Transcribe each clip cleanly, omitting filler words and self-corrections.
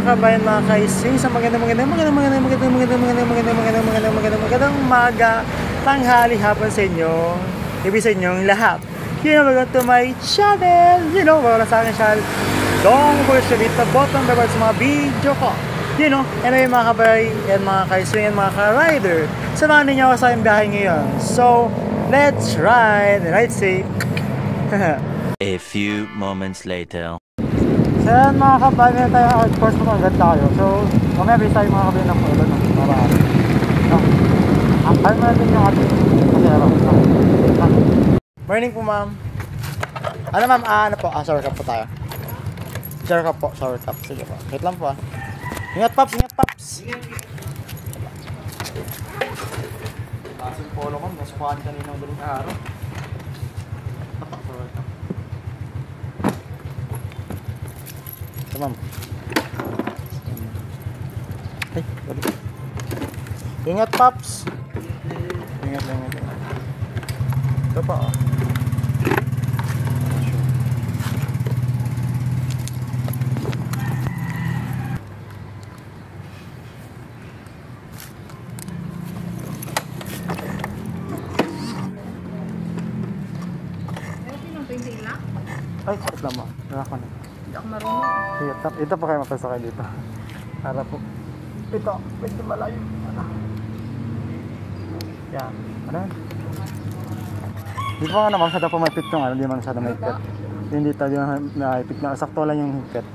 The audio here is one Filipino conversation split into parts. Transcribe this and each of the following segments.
kabayan, mga kaising, sa magandang umaga, tanghali, hapon sa inyo, ibig sa inyong lahat. Welcome to my channel. Wala sa akin channel. Don't forget to hit the button para sa mga video ko. Anyway mga kabay, and mga kaising, and mga ka-rider, samahan ninyo ako sa aking biyahe ngayon. So, let's ride, right safe. A few moments later. So yan mga kabay, meron tayo outcourse na agad tayo. So, mamaya base tayo mga kabay ng polo ng marami. Akal natin yung ating pasero. Morning po ma'am. Ano ma'am? Ano po? Shower cup po tayo. Shower cup po, shower cup. Sige po. Wait lang po Ingat paps, ingat paps. Taas yung polo ko, nasukuhan kanina ng daling araw. Tapak shower cup. Ito ma'am. Ay, balik. Ingat paps. Ingat lang. Ito pa Ay, sakit lang mo. Nakaka na. Hindi ako marunong. Ito pa kayo mapasakay dito. Para po. Ito, medyo malayo. Yan. Ano? Di pa nga naman masyadong pumapit yung hindi man masyadong mahigpit. Hindi tayo mahigpit na. Sakto lang yung higpit.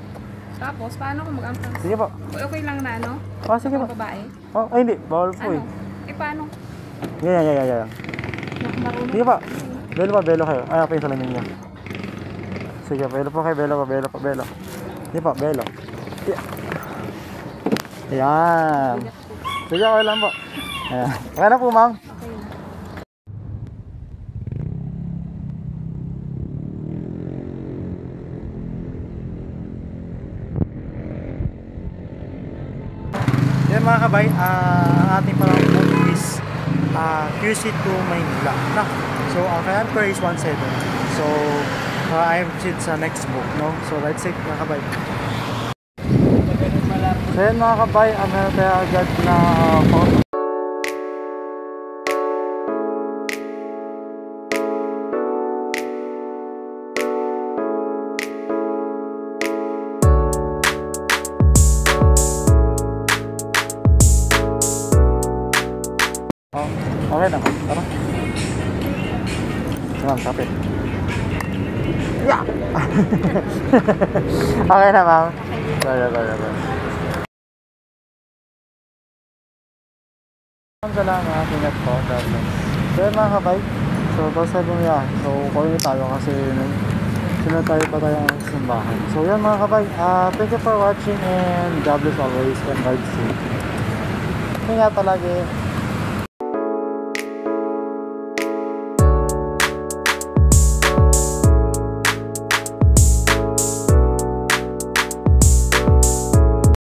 Tapos, paano kung mag-ampang? Sige po. Okay lang na, no? Sige po. Babae? Ay hindi. Bawal po ano? Paano? Yan. Hindi ako marunong. Sige po. Belo kayo. Ay, pa yung salamin niya. Sige, belo po kayo, belo. Hindi po, belo. Ayan. Sige, okay lang po. Ayan. Okay na po, ma'am. Yan mga kabay, ang ating pang-vlog is QC2 Maynila. So, ang kaya per is 1.7. So, I am sa next book, no? So, let's say mga kabay. So, yan mga kabay, meron tayo agad na photo. Okay na, tara. Ma'am, kapit. Yeah! Okay na, ma'am. Bye. Salamat, ingat po. So yun mga kabay. So basta bumiyahe. So kunin tayo kasi sunod tayo pa tayong simbahan. So yan mga kabay. Thank you for watching and God bless always and God safe. Ingat palagi.